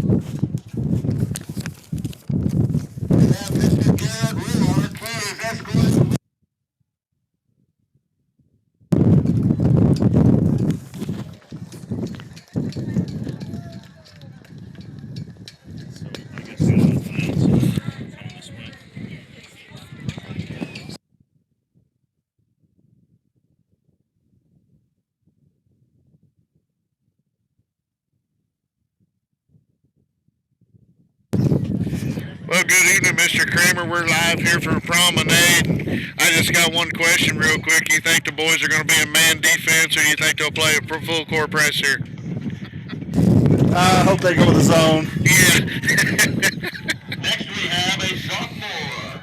Mr. Garrett Ruark, he is escorting. Well, good evening, Mr. Kramer. We're live here for Promenade. I just got one question real quick. You think the boys are going to be in man defense, or you think they'll play a full court press here? I hope they go to the zone. Yeah. Next we have a sophomore,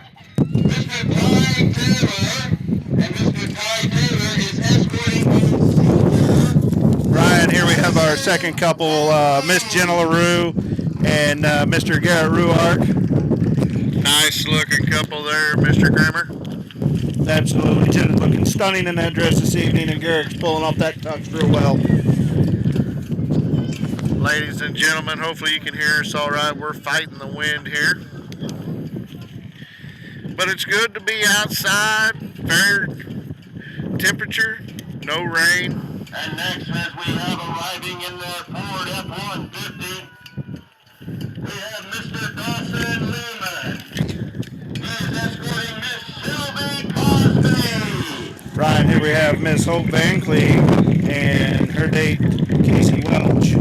Mr. Ty Taylor, and Mr. Ty Taylor is escorting both senior. Ryan, here we have our second couple, Miss Jenna LaRue and Mr. Garrett Ruark. Nice looking couple there, Mr. Kramer. Absolutely. Jenna's looking stunning in that dress this evening, and Garrett's pulling off that tux real well. Ladies and gentlemen, hopefully you can hear us all right. We're fighting the wind here. But it's good to be outside, fair temperature, no rain. And next, as we have arriving in their Ford F-150, we have Mr. Dawson Lehman. He is escorting Miss Sylvie Cosby. Ryan, here we have Miss Hope Van Cleve and her date, Casey Welch.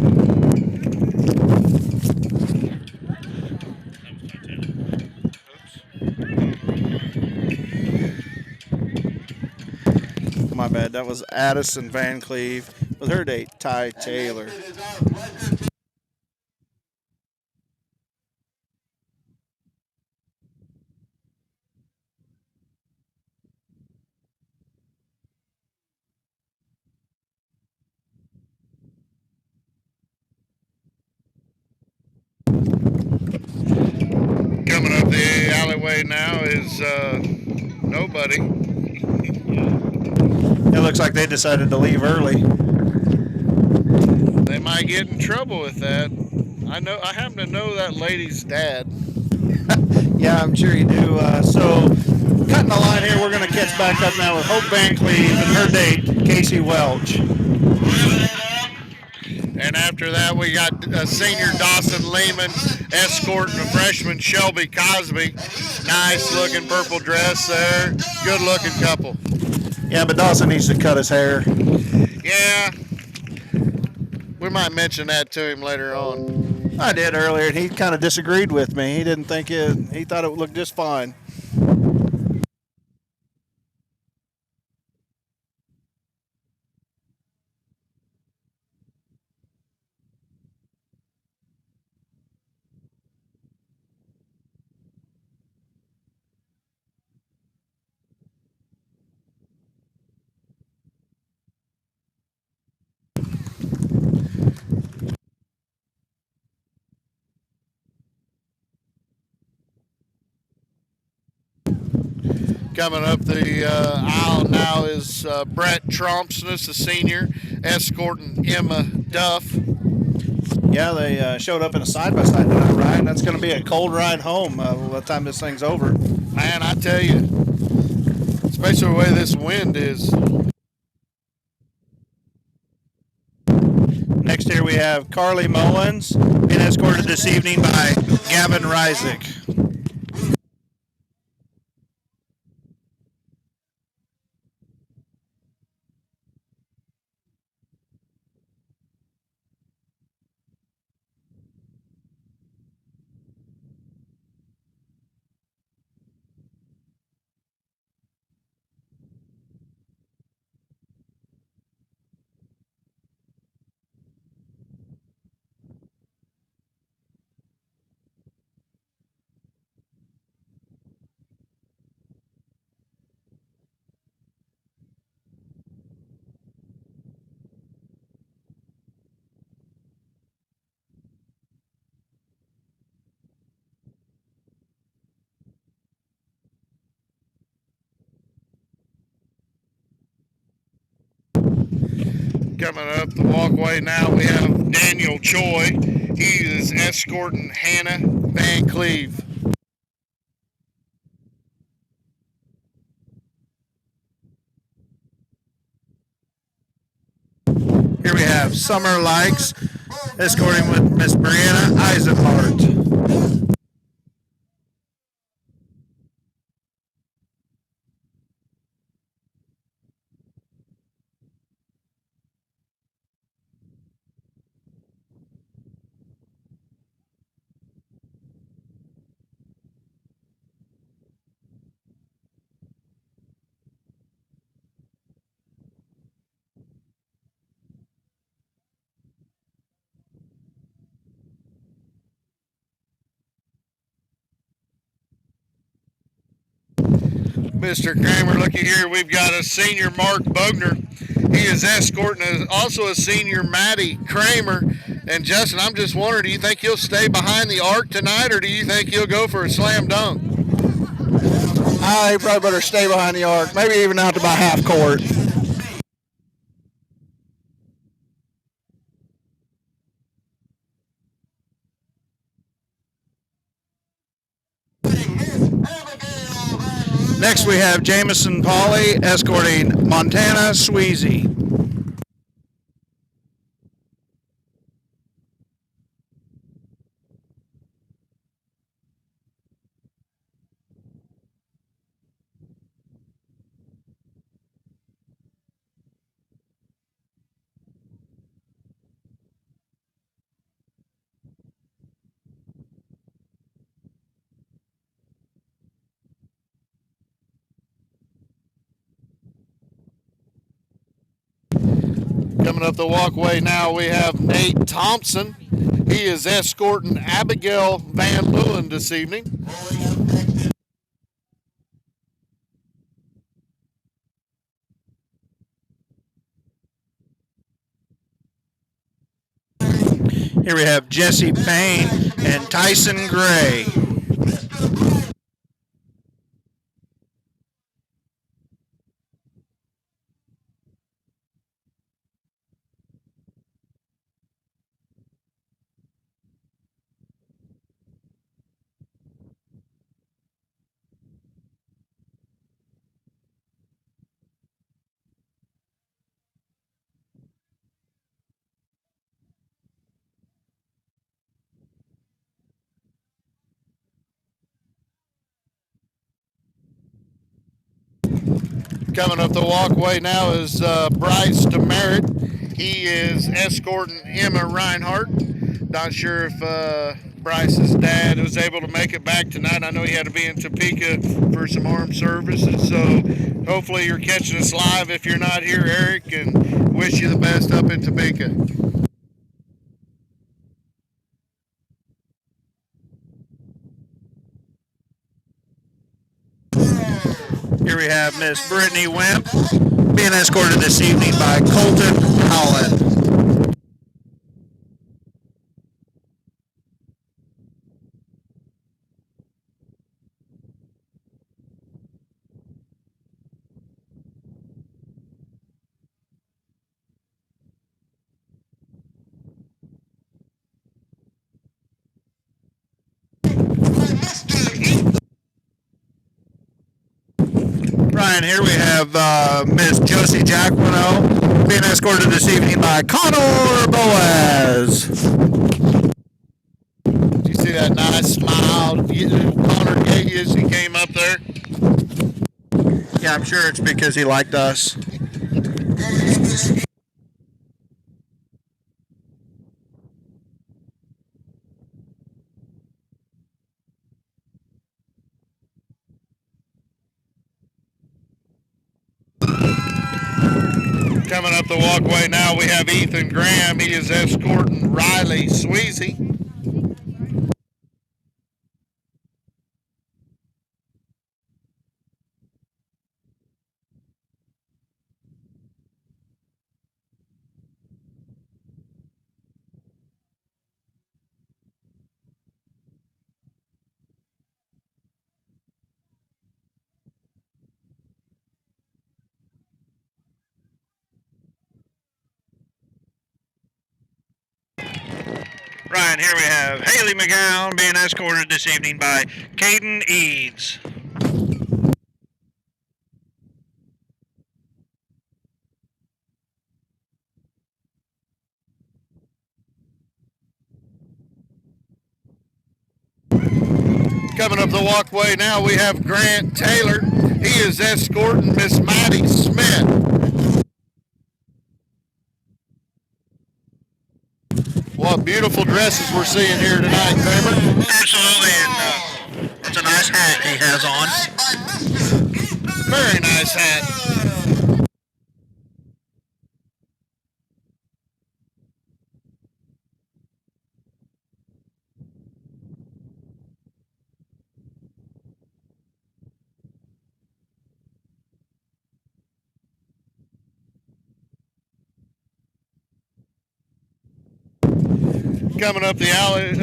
My bad, that was Addison Van Cleve with her date, Ty Taylor. It is our pleasure to Coming up the alleyway now is nobody. It looks like they decided to leave early. They might get in trouble with that. I happen to know that lady's dad. Yeah, I'm sure you do. So, cutting the line here, we're going to catch back up now with Hope Van Cleve and her date, Casey Welch. And after that, we got senior Dawson Lehman escorting a freshman Shelby Cosby. Nice looking purple dress there. Good looking couple. Yeah, but Dawson needs to cut his hair. Yeah. We might mention that to him later on. I did earlier, and he kind of disagreed with me. He didn't think it, he thought it would look just fine. Coming up the aisle now is Brett Trompsness, a senior, escorting Emma Duff. Yeah, they showed up in a side-by-side tonight, Ryan. That's going to be a cold ride home by the time this thing's over. Man, I tell you, especially the way this wind is. Next here we have Carly Mullins, being escorted this evening by Gavin Reisick. Coming up the walkway now, we have Daniel Choi. He is escorting Hannah Van Cleve. Here we have Summer Likes escorting with Miss Brianna Eisenhart. Mr. Kramer, looky here, we've got a senior Mark Bogner. He is escorting also a senior Maddie Kramer. And Justin, I'm just wondering, do you think he'll stay behind the arc tonight, or do you think he'll go for a slam dunk? He probably better stay behind the arc, maybe even out to about half court. Next we have Jamison Pauley escorting Montana Sweezy. Coming up the walkway now, we have Nate Thompson. He is escorting Abigail Van Leeuwen this evening. Here we have Jesse Payne and Tyson Gray. Coming up the walkway now is Bryce DeMeritt. He is escorting Emma Reinhardt. Not sure if Bryce's dad was able to make it back tonight. I know he had to be in Topeka for some armed services, so hopefully you're catching us live if you're not here, Eric, and wish you the best up in Topeka. Here we have Miss Brittany Wimp being escorted this evening by Colton Holland. Ryan, here we have Miss Josie Jacquino being escorted this evening by Connor Boaz. Did you see that nice smile Connor gave you as he came up there? Yeah, I'm sure it's because he liked us. Coming up the walkway now, we have Ethan Graham. He is escorting Riley Sweezy. Ryan, here we have Haley McGowan being escorted this evening by Caden Eads. Coming up the walkway now, we have Grant Taylor. He is escorting Miss Maddie Smith. What beautiful dresses we're seeing here tonight, Kramer. Absolutely, and it's a nice hat he has on. Very nice hat. Coming up the alley,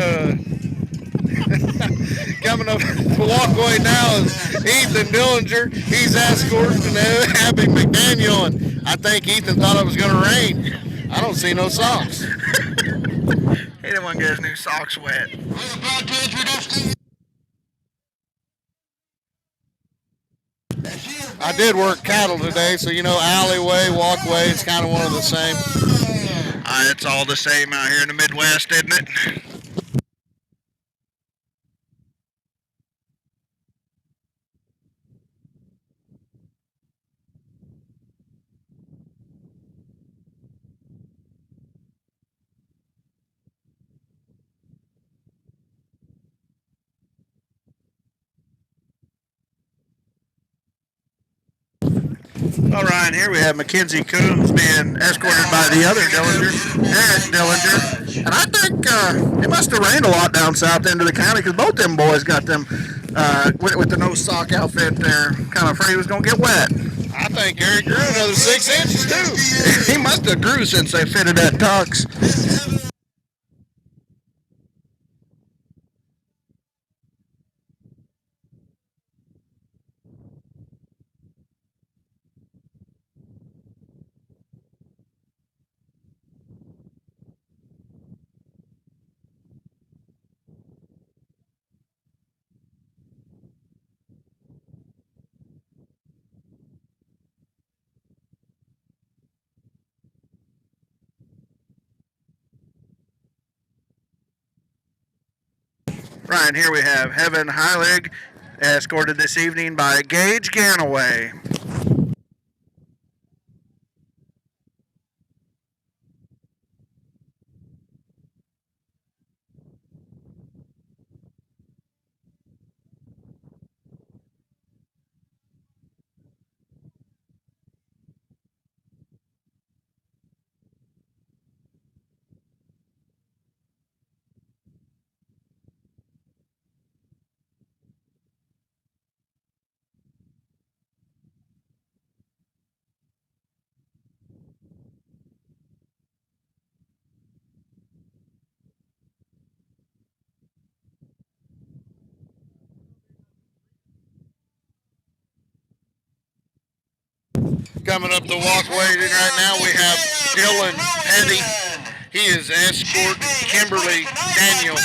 coming up the walkway now is Ethan Dillinger. He's escorting Abby McDaniel, and I think Ethan thought it was going to rain. I don't see no socks. He didn't want to get his new socks wet. I did work cattle today, so you know, alleyway, walkway, it's kind of one of the same. It's all the same out here in the Midwest, isn't it? All right, here we have Mackenzie Coombs being escorted by the other Dillinger, Eric Dillinger. And I think it must have rained a lot down south end of the county because both them boys got them with the no sock outfit there. Kind of afraid he was going to get wet. I think Eric grew another 6 inches too. He must have grew since they fitted that tux. Right, here we have Heaven Heilig, escorted this evening by Gage Ganaway. Coming up the walkway right now, we have Dylan Petty. He is escorting Kimberly Daniel.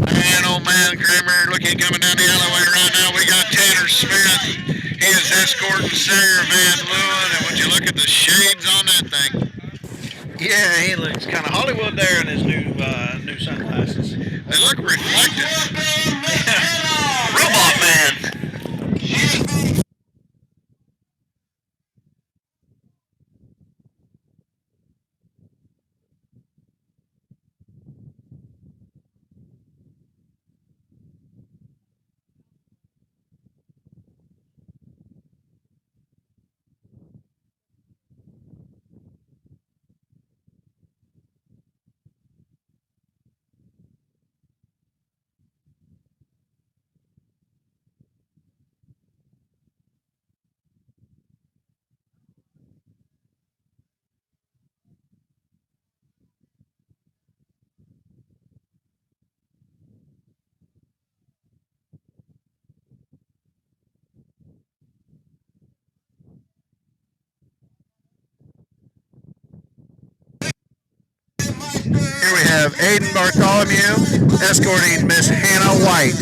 Man, oh man, Kramer, looking coming down the alleyway right now. We got Tanner Smith. He is escorting Sarah Van Leeuwen, and would you look at the shades on that thing? Yeah, he looks kind of Hollywood there in his new sunglasses. They look reflective. Robot Man. have Aiden Bartholomew escorting Miss Hannah White.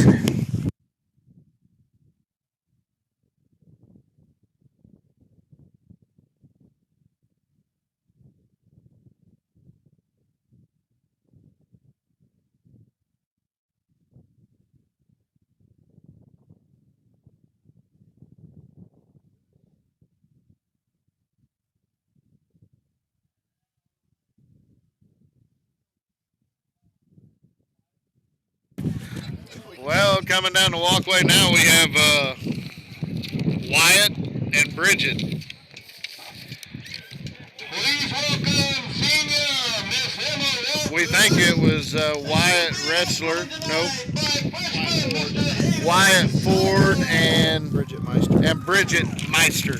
Well, coming down the walkway now, we have Wyatt and Bridget. Please welcome senior Miss Emma Walters. We think it was Wyatt Retzler. Nope. Wyatt Ford and Bridget Meister.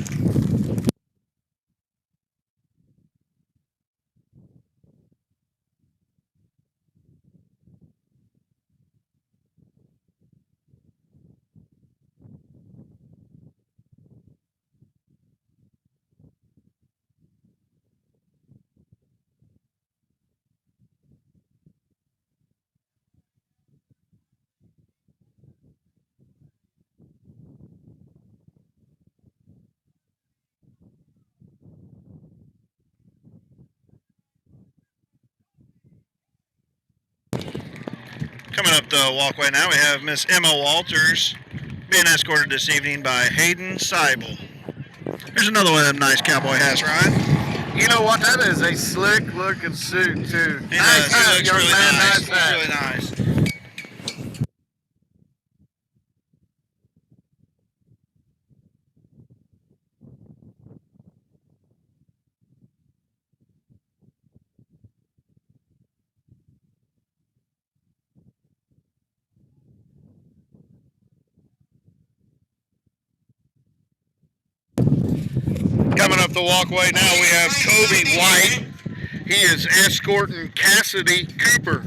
Coming up the walkway now, we have Miss Emma Walters being escorted this evening by Hayden Seibel. There's another one of them nice cowboy hats, Ryan. You know what? That is a slick looking suit too. He Nice does. hat, He looks young really man. nice. Nice hat. Really nice. Coming up the walkway now, we have Kobe White. He is escorting Cassidy Cooper.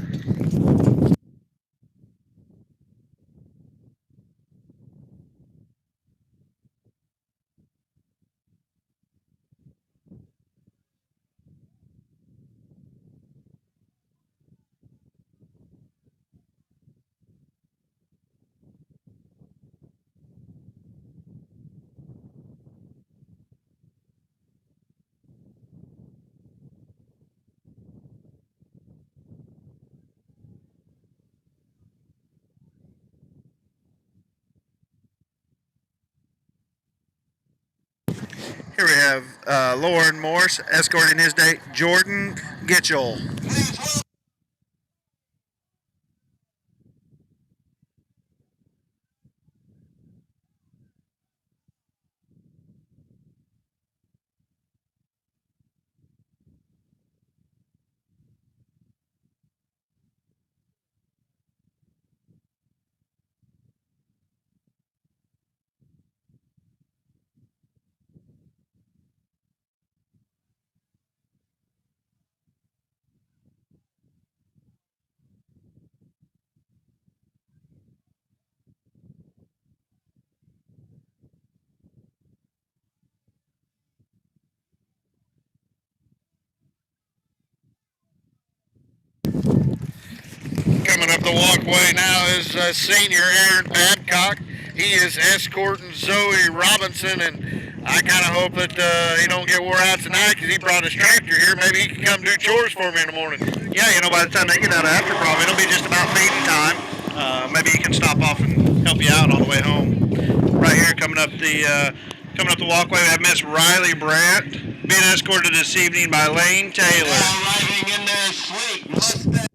Here we have Lauren Morse escorting his date, Jordan Gitchell. Coming up the walkway now is senior Aaron Babcock. He is escorting Zoe Robinson, and I kind of hope that he don't get wore out tonight because he brought his tractor here. Maybe he can come do chores for me in the morning. Yeah, you know, by the time they get out of after prom, it'll be just about feeding time. Maybe he can stop off and help you out on the way home. Right here, coming up the walkway, we have Miss Riley Brandt being escorted this evening by Lane Taylor. Arriving in their sweet Mustang.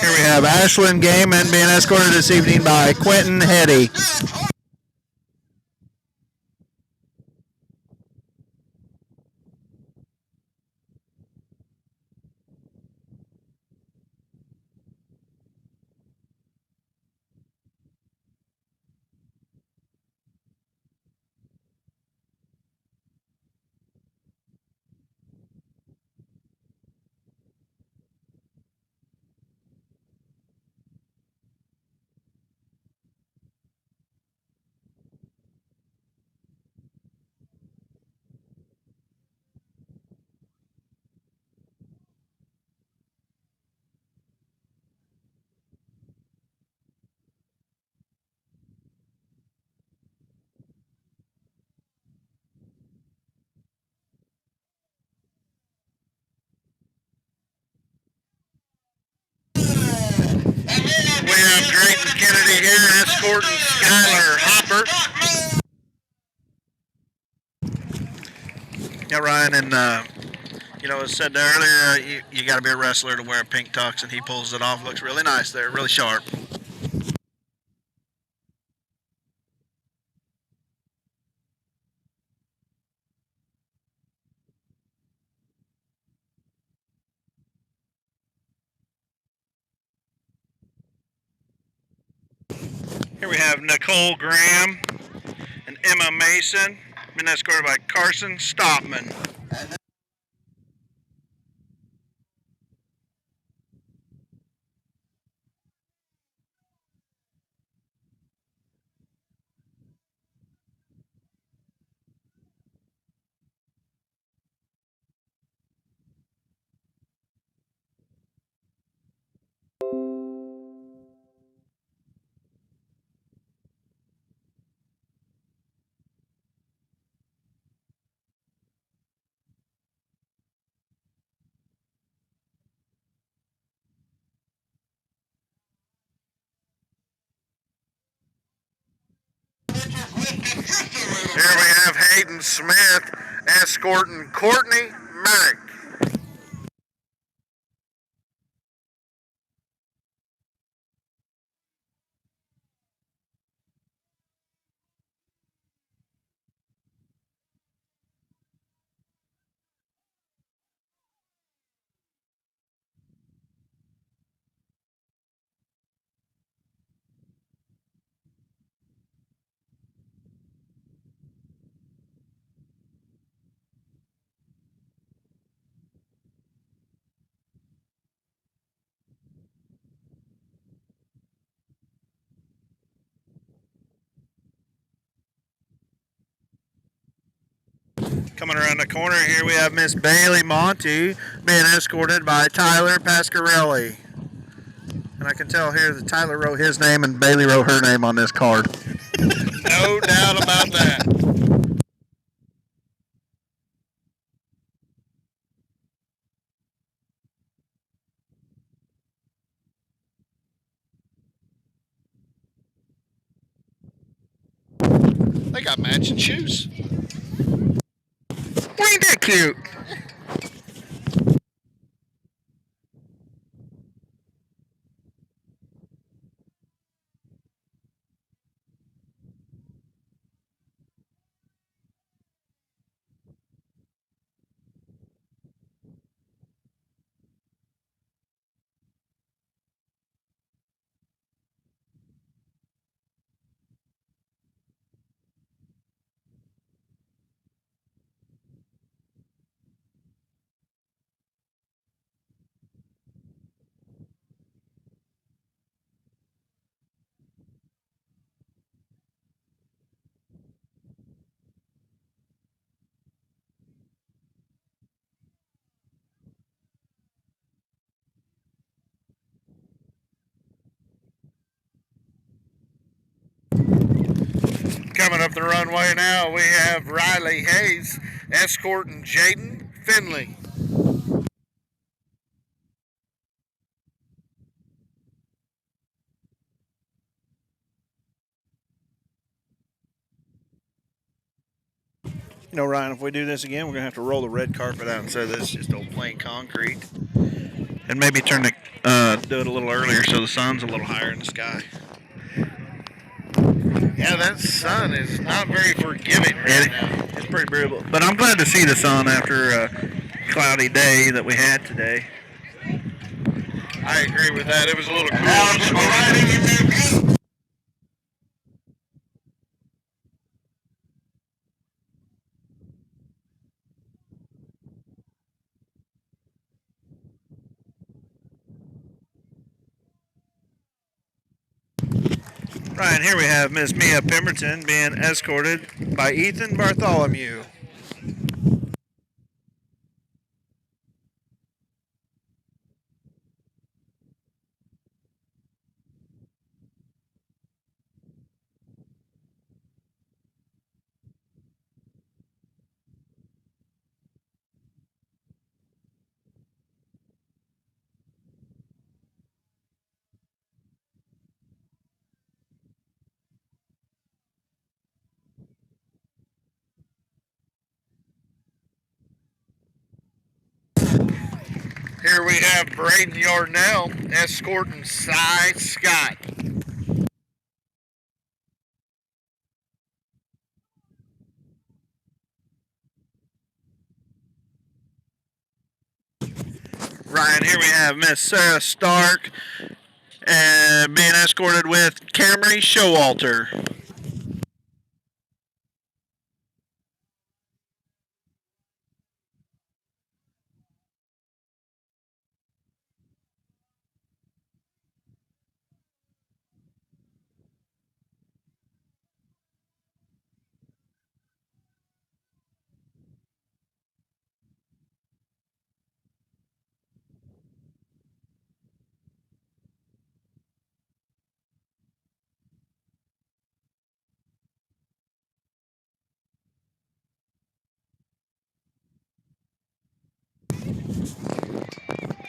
Here we have Ashland Gaiman being escorted this evening by Quentin Hetty. We have Drayton Kennedy here escorting Skylar Hopper. Yeah, Ryan, and as said earlier, you got to be a wrestler to wear a pink tux, and he pulls it off. Looks really nice there, really sharp. Here we have Nicole Graham and Emma Mason, been escorted by Carson Stopman. Here we have Hayden Smith escorting Courtney Merrick. Coming around the corner here, we have Miss Bailey Monty being escorted by Tyler Pascarelli. And I can tell here that Tyler wrote his name and Bailey wrote her name on this card. No doubt about that. They got matching shoes. Ain't that cute? Coming up the runway now, we have Riley Hayes escorting Jaden Finley. Ryan, if we do this again, we're going to have to roll the red carpet out instead of this just old plain concrete. and maybe do it a little earlier so the sun's a little higher in the sky. Yeah, that sun is not very forgiving right now. It's pretty brutal. But I'm glad to see the sun after a cloudy day that we had today. I agree with that. It was a little cool. Right, here we have Miss Mia Pemberton being escorted by Ethan Bartholomew. Here we have Braden Yarnell escorting Cy Scott. Ryan, here we have Miss Sarah Stark being escorted with Camry Showalter.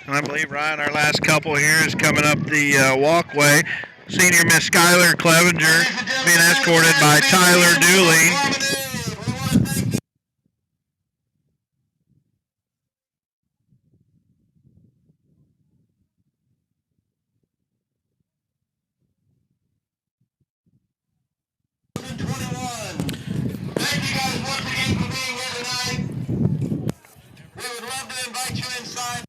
And I believe, Ryan, our last couple here is coming up the walkway. Senior Miss Skylar Clevenger being escorted by Tyler Dooley. Thank you guys once again for being here tonight. We would love to invite you inside.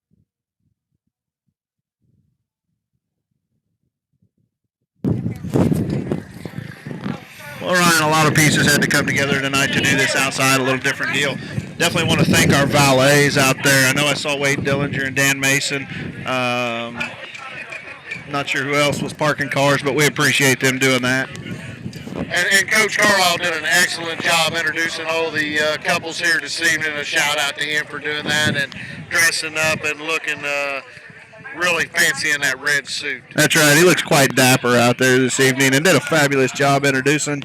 Well, Ryan, a lot of pieces had to come together tonight to do this outside, a little different deal. Definitely want to thank our valets out there. I know I saw Wade Dillinger and Dan Mason. Not sure who else was parking cars, but we appreciate them doing that. And Coach Carlisle did an excellent job introducing all the couples here this evening. A shout out to him for doing that and dressing up and looking really fancy in that red suit. That's right. He looks quite dapper out there this evening and did a fabulous job introducing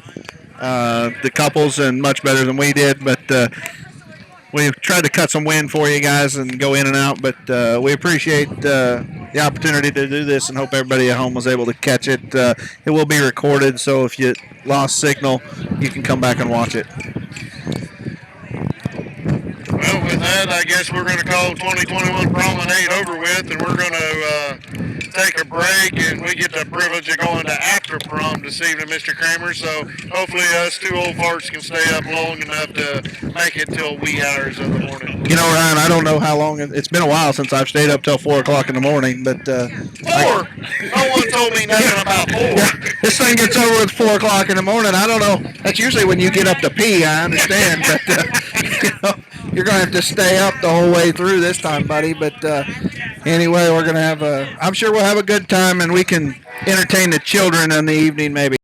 the couples, and much better than we did. But we've tried to cut some wind for you guys and go in and out, but we appreciate the opportunity to do this and hope everybody at home was able to catch it. It will be recorded, so if you lost signal, you can come back and watch it. Well, with that, I guess we're going to call 2021 Promenade over with, and we're going to take a break, and we get the privilege of going to after prom this evening, Mr. Kramer. So hopefully us two old farts can stay up long enough to make it till wee hours of the morning. You know, Ryan, I don't know how long. It's been a while since I've stayed up till 4 o'clock in the morning, but... 4? No one told me nothing about 4. Yeah, this thing gets over at 4 o'clock in the morning. I don't know. That's usually when you get up to pee, I understand, but you know, you're going to have to stay up the whole way through this time, buddy. But anyway, we're going to have I'm sure we'll have a good time, and we can entertain the children in the evening maybe.